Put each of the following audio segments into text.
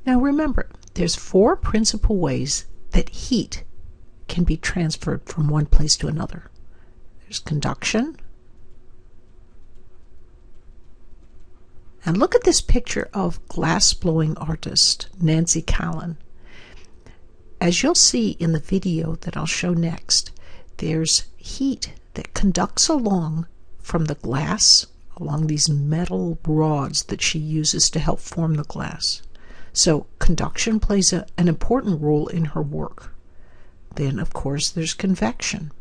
Now remember, there's 4 principal ways that heat can be transferred from one place to another. There's conduction. And look at this picture of glass-blowing artist Nancy Callan. As you'll see in the video that I'll show next, there's heat that conducts along from the glass, along these metal rods that she uses to help form the glass. So conduction plays an important role in her work. Then, of course, there's convection.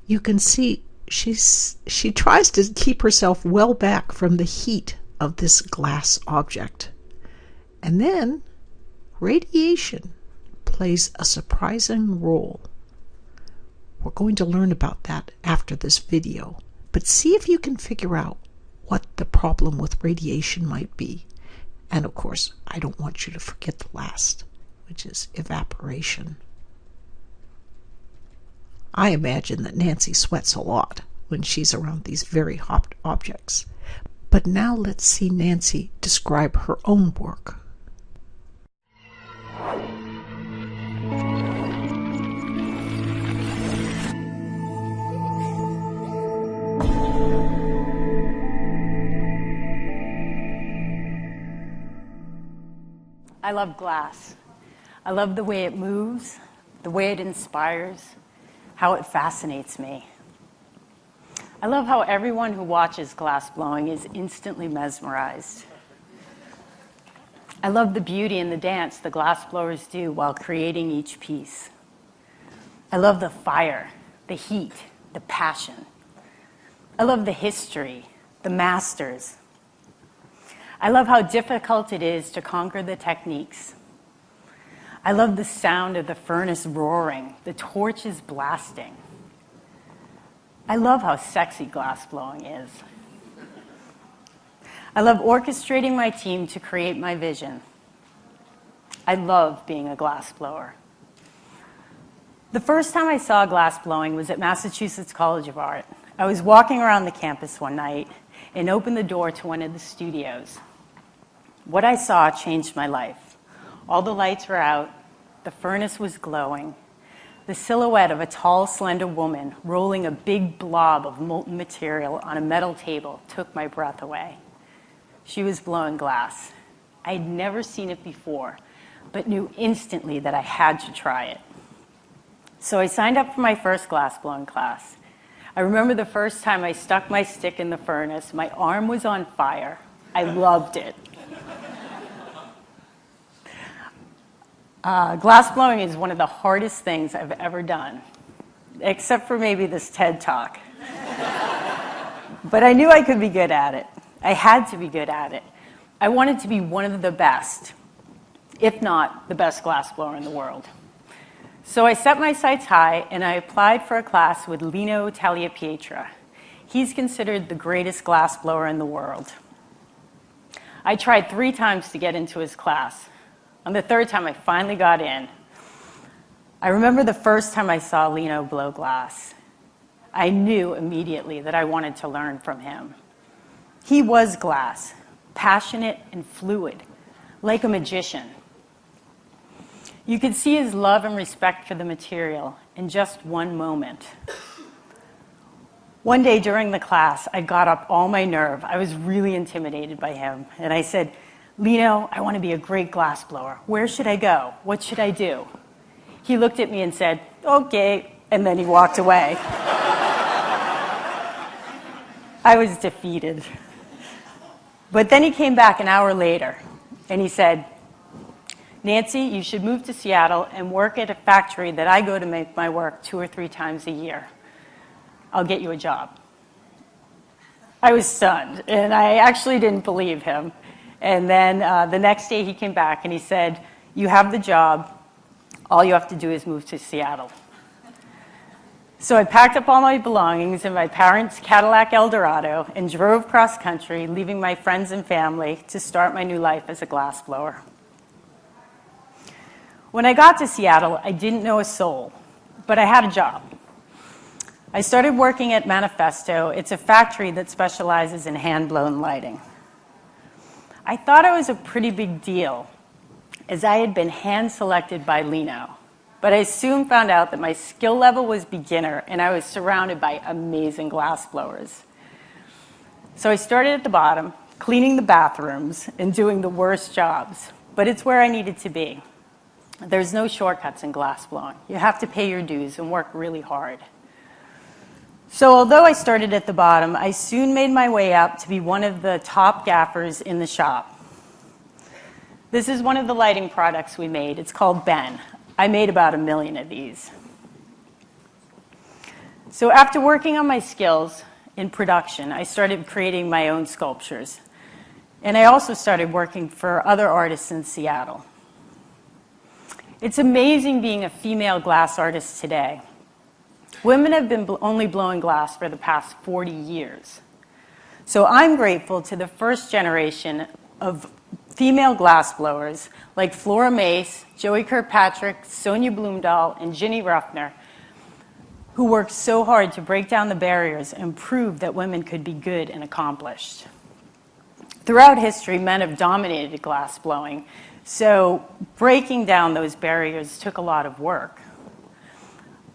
You can see she tries to keep herself well back from the heat of this glass object. And then radiation plays a surprising role. We're going to learn about that after this video, but see if you can figure out what the problem with radiation might be. And of course, I don't want you to forget the last, which is evaporation. I imagine that Nancy sweats a lot when she's around these very hot objects. But now let's see Nancy describe her own work. I love glass. I love the way it moves, the way it inspires, how it fascinates me. I love how everyone who watches glass blowing is instantly mesmerized. I love the beauty and the dance the glass blowers do while creating each piece. I love the fire, the heat, the passion. I love the history, the masters. I love how difficult it is to conquer the techniques. I love the sound of the furnace roaring, the torches blasting. I love how sexy glass blowing is. I love orchestrating my team to create my vision. I love being a glass blower. The first time I saw glass blowing was at Massachusetts College of Art. I was walking around the campus one night and opened the door to one of the studios. What I saw changed my life. All the lights were out, the furnace was glowing. The silhouette of a tall, slender woman rolling a big blob of molten material on a metal table took my breath away. She was blowing glass. I had never seen it before, but knew instantly that I had to try it. So I signed up for my first glass blowing class. I remember the first time I stuck my stick in the furnace, my arm was on fire. I loved it. Glass blowing is one of the hardest things I've ever done, except for maybe this TED Talk. But I knew I could be good at it. I had to be good at it. I wanted to be one of the best, if not the best glass blower in the world. So I set my sights high, and I applied for a class with Lino Tagliapietra. He's considered the greatest glass blower in the world. I tried 3 times to get into his class. On the 3rd time, I finally got in. I remember the first time I saw Lino blow glass. I knew immediately that I wanted to learn from him. He was glass, passionate and fluid, like a magician. You could see his love and respect for the material in just one moment. One day during the class, I got up all my nerve. I was really intimidated by him. And I said, Lino, I want to be a great glass blower. Where should I go? What should I do? He looked at me and said, okay, and then he walked away. I was defeated. But then he came back an hour later, and he said, Nancy, you should move to Seattle and work at a factory that I go to make my work 2 or 3 times a year. I'll get you a job. I was stunned, and I actually didn't believe him. And then the next day he came back and he said, you have the job. All you have to do is move to Seattle. So I packed up all my belongings in my parents' Cadillac Eldorado and drove cross country, leaving my friends and family to start my new life as a glass blower. When I got to Seattle, I didn't know a soul, but I had a job. I started working at Manifesto. It's a factory that specializes in hand-blown lighting. I thought I was a pretty big deal, as I had been hand-selected by Lino. But I soon found out that my skill level was beginner, and I was surrounded by amazing glass blowers. So I started at the bottom, cleaning the bathrooms and doing the worst jobs. But it's where I needed to be. There's no shortcuts in glass blowing. You have to pay your dues and work really hard. So although I started at the bottom, I soon made my way up to be one of the top gaffers in the shop. This is one of the lighting products we made. It's called Ben. I made about 1 million of these. So after working on my skills in production, I started creating my own sculptures. And I also started working for other artists in Seattle. It's amazing being a female glass artist today. Women have been only blowing glass for the past 40 years. So I'm grateful to the first generation of female glass blowers like Flora Mace, Joey Kirkpatrick, Sonia Bloomdahl, and Ginny Ruffner, who worked so hard to break down the barriers and prove that women could be good and accomplished. Throughout history, men have dominated glass blowing, so breaking down those barriers took a lot of work.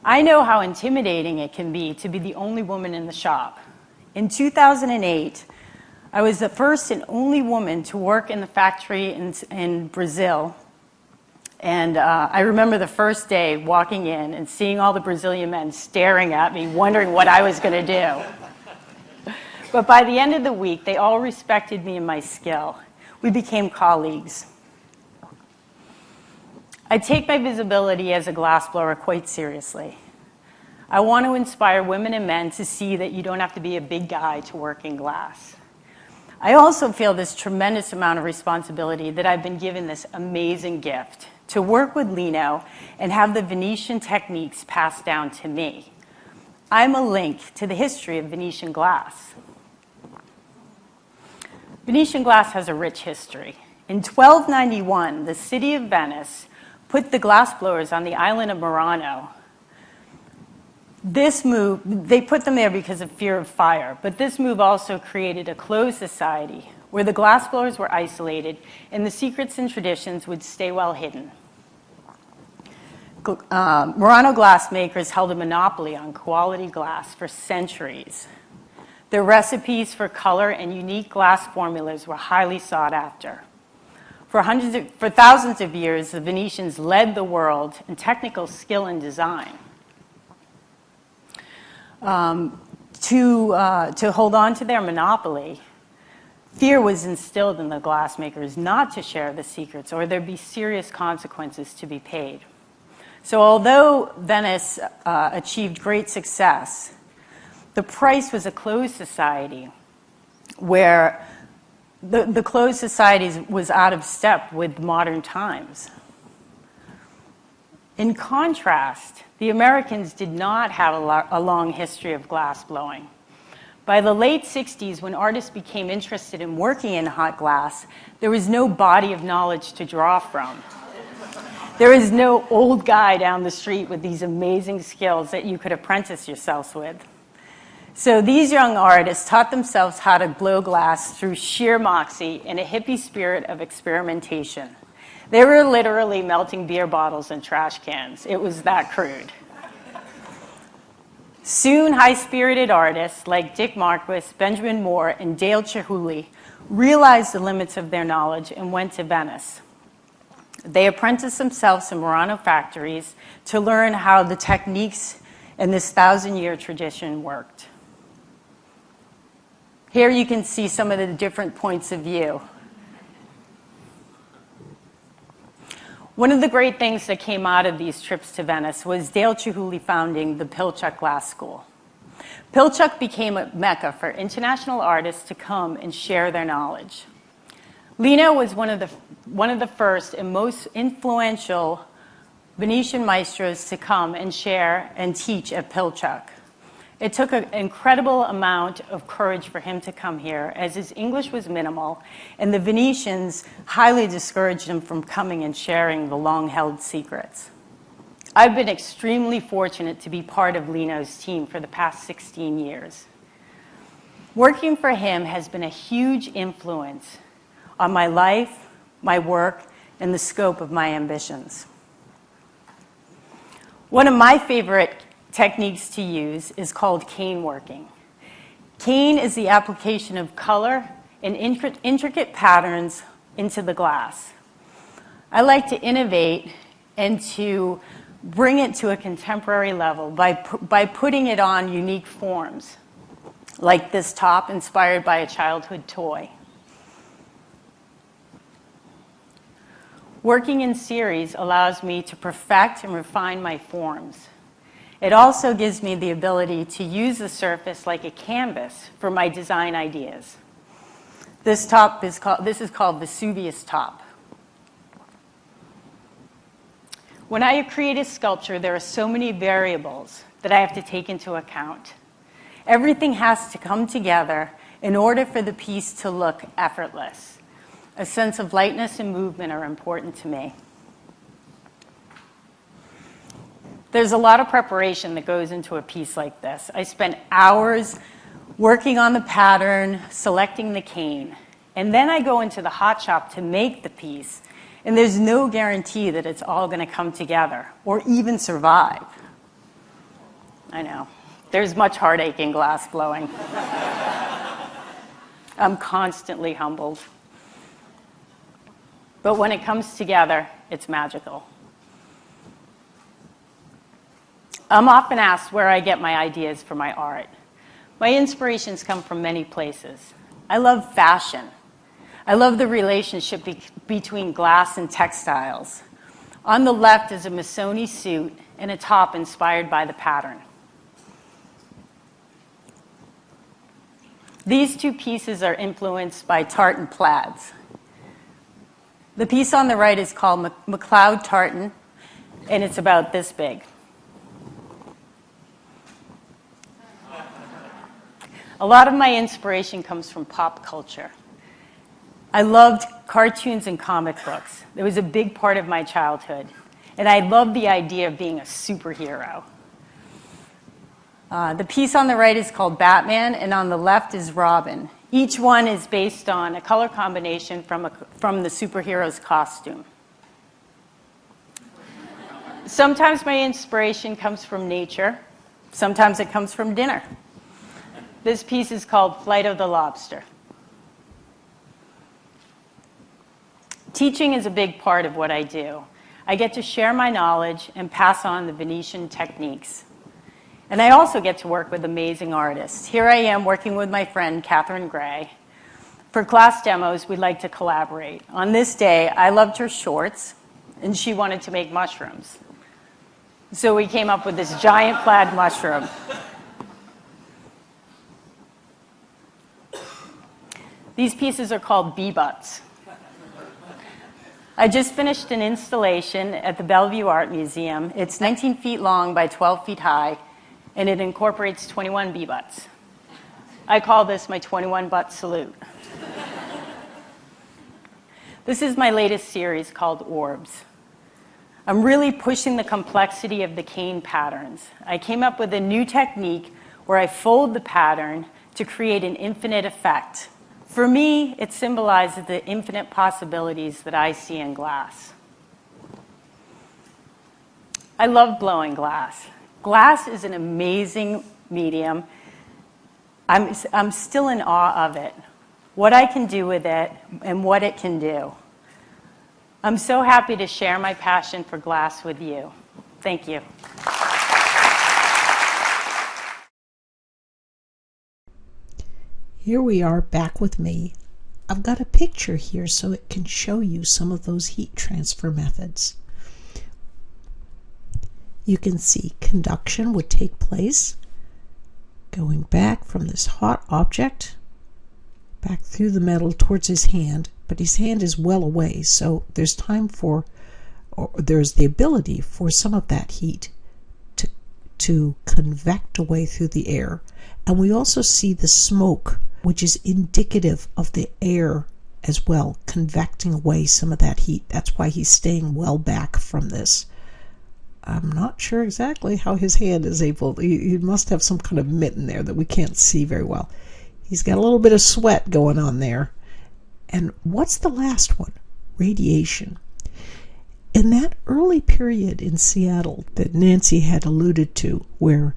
I know how intimidating it can be to be the only woman in the shop. In 2008, I was the first and only woman to work in the factory in Brazil. And I remember the first day walking in and seeing all the Brazilian men staring at me, wondering what I was going to do. But by the end of the week, they all respected me and my skill. We became colleagues. I take my visibility as a glassblower quite seriously. I want to inspire women and men to see that you don't have to be a big guy to work in glass. I also feel this tremendous amount of responsibility that I've been given this amazing gift to work with Lino and have the Venetian techniques passed down to me. I'm a link to the history of Venetian glass. Venetian glass has a rich history. In 1291, the city of Venice put the glassblowers on the island of Murano. This move, they put them there because of fear of fire, but this move also created a closed society where the glassblowers were isolated and the secrets and traditions would stay well hidden. Murano glassmakers held a monopoly on quality glass for centuries. Their recipes for color and unique glass formulas were highly sought after. For thousands of years, the Venetians led the world in technical skill and design. To hold on to their monopoly, fear was instilled in the glassmakers not to share the secrets or there'd be serious consequences to be paid. So although Venice achieved great success, the price was a closed society where the closed society was out of step with modern times. In contrast, the Americans did not have a long history of glass blowing. By the late 60s, when artists became interested in working in hot glass, there was no body of knowledge to draw from. There was no old guy down the street with these amazing skills that you could apprentice yourselves with. So these young artists taught themselves how to blow glass through sheer moxie and a hippie spirit of experimentation. They were literally melting beer bottles and trash cans. It was that crude. Soon, high-spirited artists like Dick Marquis, Benjamin Moore, and Dale Chihuly realized the limits of their knowledge and went to Venice. They apprenticed themselves in Murano factories to learn how the techniques in this 1,000-year tradition worked. Here you can see some of the different points of view. One of the great things that came out of these trips to Venice was Dale Chihuly founding the Pilchuck Glass School. Pilchuck became a mecca for international artists to come and share their knowledge. Lino was one of the first and most influential Venetian maestros to come and share and teach at Pilchuck. It took an incredible amount of courage for him to come here, as his English was minimal, and the Venetians highly discouraged him from coming and sharing the long-held secrets. I've been extremely fortunate to be part of Lino's team for the past 16 years. Working for him has been a huge influence on my life, my work, and the scope of my ambitions. One of my favorite techniques to use is called cane working. Cane is the application of color and intricate patterns into the glass. I like to innovate and to bring it to a contemporary level by putting it on unique forms, like this top inspired by a childhood toy. Working in series allows me to perfect and refine my forms. It also gives me the ability to use the surface like a canvas for my design ideas. This is called Vesuvius top. When I create a sculpture, there are so many variables that I have to take into account. Everything has to come together in order for the piece to look effortless. A sense of lightness and movement are important to me. There's a lot of preparation that goes into a piece like this. I spent hours working on the pattern, selecting the cane, and then I go into the hot shop to make the piece, and there's no guarantee that it's all going to come together or even survive. I know. There's much heartache in glass blowing. I'm constantly humbled. But when it comes together, it's magical. I'm often asked where I get my ideas for my art. My inspirations come from many places. I love fashion. I love the relationship between glass and textiles. On the left is a Missoni suit and a top inspired by the pattern. These two pieces are influenced by tartan plaids. The piece on the right is called McLeod tartan, and it's about this big. A lot of my inspiration comes from pop culture. I loved cartoons and comic books. It was a big part of my childhood. And I loved the idea of being a superhero. The piece on the right is called Batman, and on the left is Robin. Each one is based on a color combination from the superhero's costume. Sometimes my inspiration comes from nature. Sometimes it comes from dinner. This piece is called Flight of the Lobster. Teaching is a big part of what I do. I get to share my knowledge and pass on the Venetian techniques. And I also get to work with amazing artists. Here I am working with my friend, Catherine Gray. For class demos, we'd like to collaborate. On this day, I loved her shorts, and she wanted to make mushrooms. So we came up with this giant plaid mushroom. These pieces are called bee butts. I just finished an installation at the Bellevue Art Museum. It's 19 feet long by 12 feet high, and it incorporates 21 bee butts. I call this my 21 butt salute. This is my latest series called Orbs. I'm really pushing the complexity of the cane patterns. I came up with a new technique where I fold the pattern to create an infinite effect. For me, it symbolizes the infinite possibilities that I see in glass. I love blowing glass. Glass is an amazing medium. I'm still in awe of it, what I can do with it, and what it can do. I'm so happy to share my passion for glass with you. Thank you. Here we are back with me. I've got a picture here so it can show you some of those heat transfer methods. You can see conduction would take place going back from this hot object back through the metal towards his hand, but his hand is well away, so there's time for, or there's the ability for some of that heat to convect away through the air. And we also see the smoke, which is indicative of the air as well, convecting away some of that heat. That's why he's staying well back from this. I'm not sure exactly how his hand is able, he must have some kind of mitten there that we can't see very well. He's got a little bit of sweat going on there. And what's the last one? Radiation. In that early period in Seattle that Nancy had alluded to, where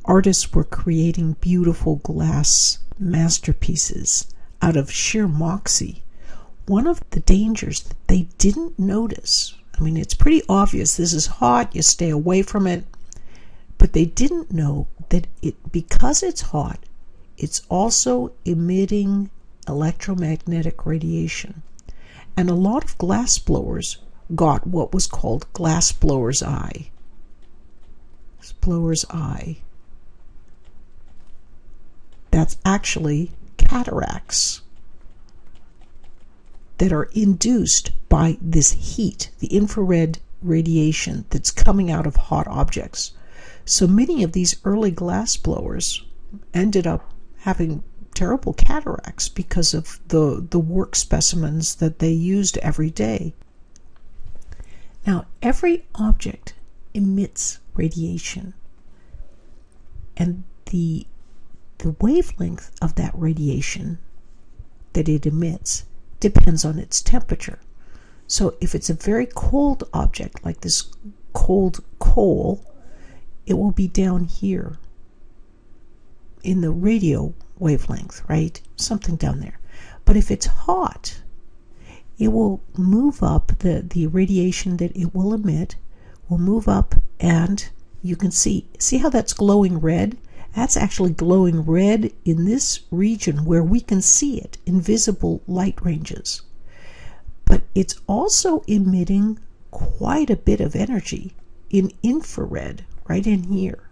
artists were creating beautiful glass masterpieces out of sheer moxie, one of the dangers that they didn't notice, I mean, it's pretty obvious this is hot, you stay away from it, but they didn't know that because it's hot, it's also emitting electromagnetic radiation. And a lot of glass blowers got what was called glassblower's eye. Blower's eye. That's actually cataracts that are induced by this heat, the infrared radiation that's coming out of hot objects. So many of these early glass blowers ended up having terrible cataracts because of the work specimens that they used every day. Now, every object emits radiation, and the wavelength of that radiation that it emits depends on its temperature. So if it's a very cold object, like this cold coal, it will be down here in the radio wavelength, right? Something down there. But if it's hot, it will move up, the radiation that it will emit will move up, and you can see how that's glowing red? That's actually glowing red in this region where we can see it in visible light ranges. But it's also emitting quite a bit of energy in infrared right in here.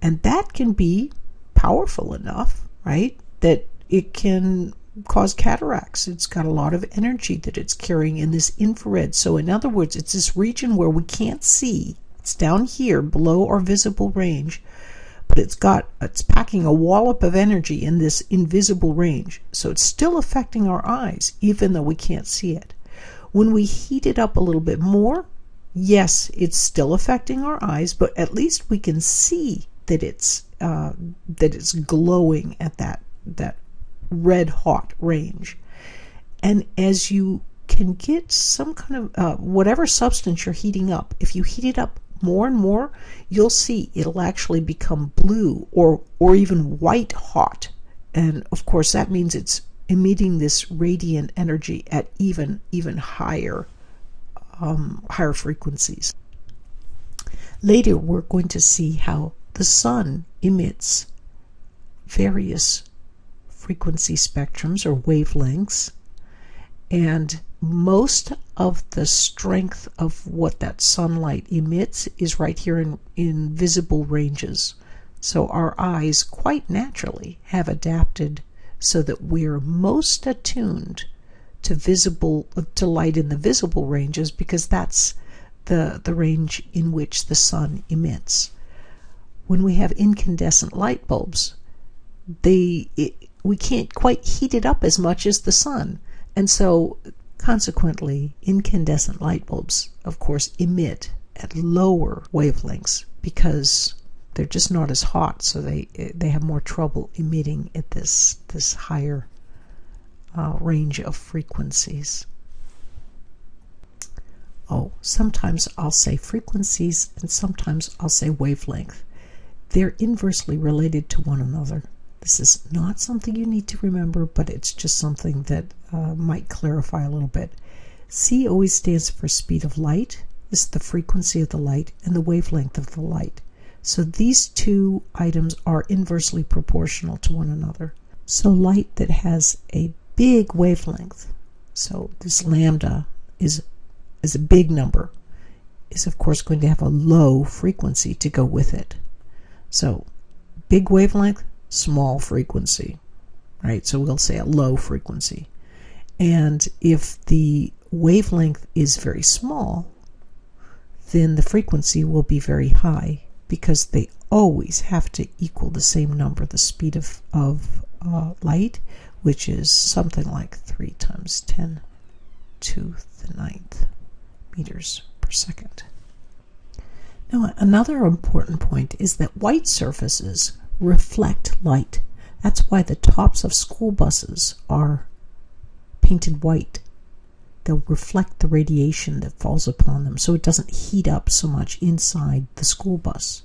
And that can be powerful enough, right, that it can cause cataracts. It's got a lot of energy that it's carrying in this infrared. So in other words, it's this region where we can't see. It's down here below our visible range, but it's packing a wallop of energy in this invisible range. So it's still affecting our eyes, even though we can't see it. When we heat it up a little bit more, yes, it's still affecting our eyes, but at least we can see that it's glowing at that red hot range. And as you can get some kind of whatever substance you're heating up, if you heat it up more and more, you'll see it'll actually become blue or even white hot. And of course that means it's emitting this radiant energy at even higher frequencies. Later we're going to see how the sun emits various frequency spectrums or wavelengths, and most of the strength of what that sunlight emits is right here in visible ranges. So our eyes quite naturally have adapted so that we're most attuned to light in the visible ranges, because that's the range in which the sun emits. When we have incandescent light bulbs, we can't quite heat it up as much as the sun, and so consequently incandescent light bulbs of course emit at lower wavelengths because they're just not as hot, so they have more trouble emitting at this higher range of frequencies. Sometimes I'll say frequencies and sometimes I'll say wavelength. They're inversely related to one another. This is not something you need to remember, but it's just something that might clarify a little bit. C always stands for speed of light. This is the frequency of the light and the wavelength of the light. So these two items are inversely proportional to one another. So light that has a big wavelength, so this lambda is a big number, is of course going to have a low frequency to go with it. So big wavelength, small frequency, right? So we'll say a low frequency. And if the wavelength is very small, then the frequency will be very high, because they always have to equal the same number, the speed of light, which is something like 3 times 10 to the 9th meters per second. Now, another important point is that white surfaces reflect light. That's why the tops of school buses are painted white. They'll reflect the radiation that falls upon them so it doesn't heat up so much inside the school bus.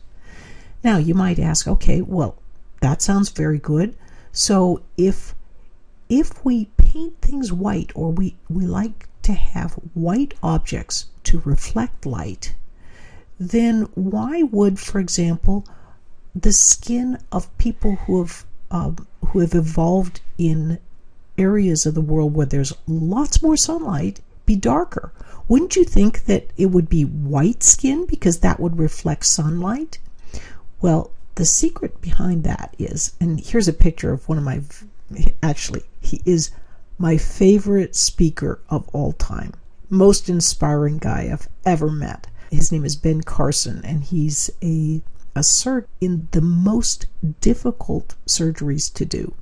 Now, you might ask, okay, well, that sounds very good. So if we paint things white, or we like to have white objects to reflect light, then why would, for example, the skin of people who have evolved in areas of the world where there's lots more sunlight be darker? Wouldn't you think that it would be white skin because that would reflect sunlight? Well, the secret behind that is, and here's a picture of one of my, actually, he is my favorite speaker of all time, most inspiring guy I've ever met. His name is Ben Carson, and he's a surgeon in the most difficult surgeries to do.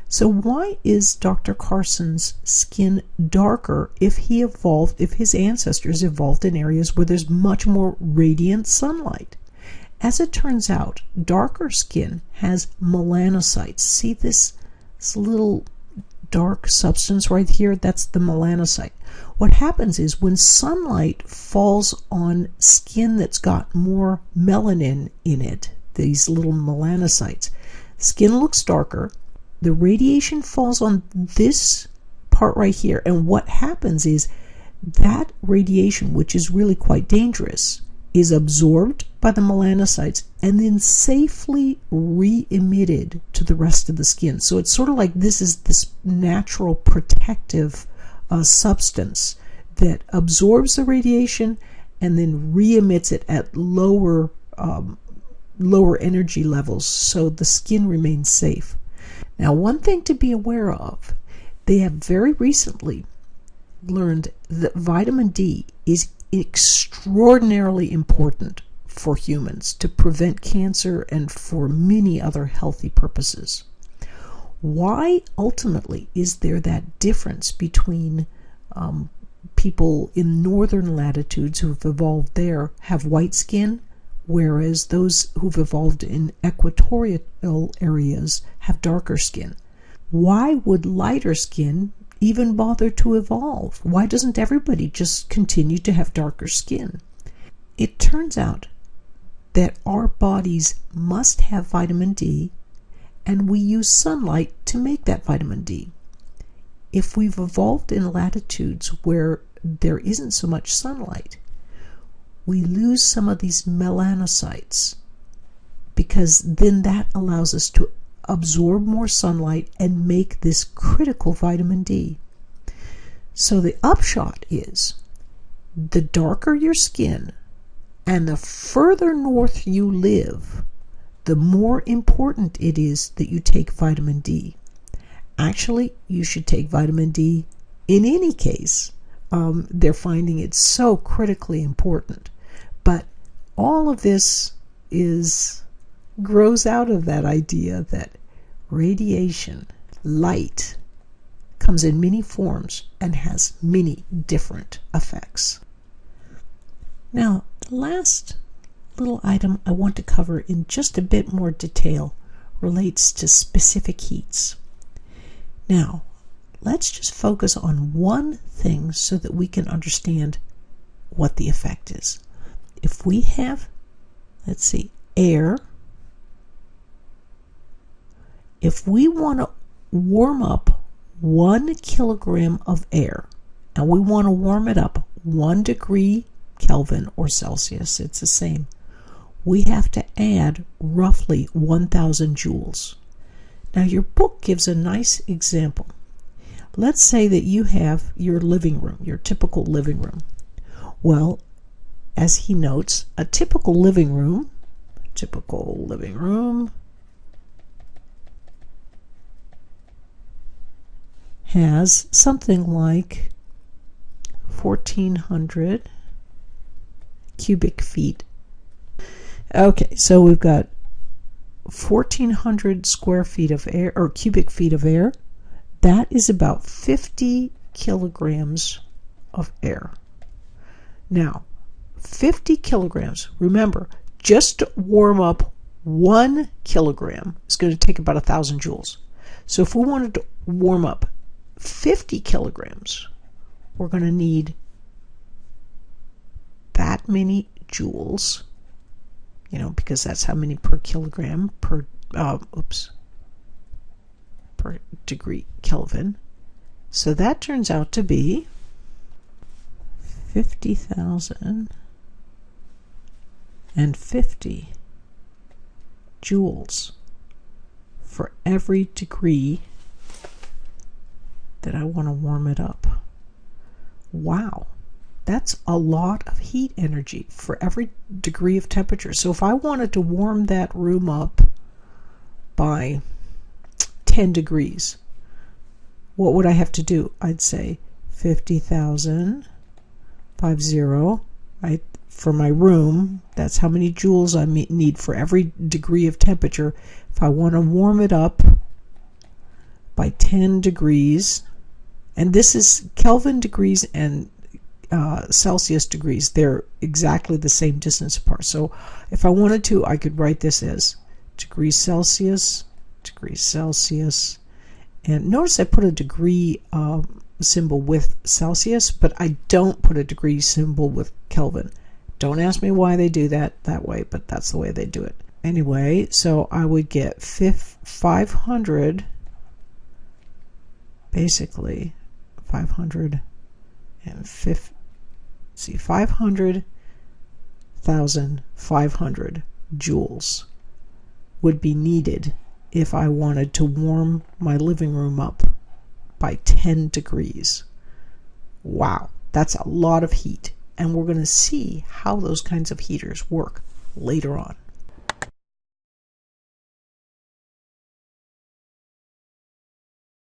So why is Dr. Carson's skin darker if his ancestors evolved in areas where there's much more radiant sunlight? As it turns out, darker skin has melanocytes. See this little dark substance right here? That's the melanocyte. What happens is when sunlight falls on skin that's got more melanin in it, these little melanocytes, skin looks darker. The radiation falls on this part right here, and what happens is that radiation, which is really quite dangerous, is absorbed by the melanocytes and then safely re-emitted to the rest of the skin. So it's sort of like this is this natural protective substance that absorbs the radiation and then re-emits it at lower energy levels, so the skin remains safe. Now, one thing to be aware of, they have very recently learned that vitamin D is extraordinarily important for humans to prevent cancer and for many other healthy purposes. Why ultimately is there that difference between people in northern latitudes who've evolved there have white skin, whereas those who've evolved in equatorial areas have darker skin? Why would lighter skin even bother to evolve? Why doesn't everybody just continue to have darker skin? It turns out that our bodies must have vitamin D, and we use sunlight to make that vitamin D. If we've evolved in latitudes where there isn't so much sunlight, we lose some of these melanocytes, because then that allows us to absorb more sunlight and make this critical vitamin D. So the upshot is, the darker your skin and the further north you live, the more important it is that you take vitamin D. Actually, you should take vitamin D in any case. They're finding it so critically important. But all of this grows out of that idea that radiation, light, comes in many forms and has many different effects. Now, the last little item I want to cover in just a bit more detail relates to specific heats. Now, let's just focus on one thing so that we can understand what the effect is. If we have, let's see, air, if we want to warm up 1 kilogram of air, and we want to warm it up 1 degree Kelvin or Celsius, it's the same, we have to add roughly 1,000 joules. Now, your book gives a nice example. Let's say that you have your living room, your typical living room. Well, as he notes, a typical living room has something like 1,400 cubic feet. Okay, so we've got 1,400 square feet of air, or cubic feet of air. That is about 50 kilograms of air. Now, 50 kilograms, remember, just to warm up 1 kilogram is going to take about 1,000 joules. So if we wanted to warm up 50 kilograms, we're going to need that many joules, because that's how many per kilogram per degree Kelvin. So that turns out to be 50,050 joules for every degree that I want to warm it up. Wow, that's a lot of heat energy for every degree of temperature. So if I wanted to warm that room up by 10 degrees, what would I have to do? I'd say 50,000, 50, right? For my room, that's how many joules I need for every degree of temperature. If I want to warm it up by 10 degrees, and this is Kelvin degrees and Celsius degrees, they're exactly the same distance apart. So if I wanted to, I could write this as degrees Celsius, and notice I put a degree symbol with Celsius, but I don't put a degree symbol with Kelvin. Don't ask me why they do that way, but that's the way they do it. Anyway, so I would get 500, basically 500,500 joules would be needed if I wanted to warm my living room up by 10 degrees. Wow, that's a lot of heat. And we're going to see how those kinds of heaters work later on.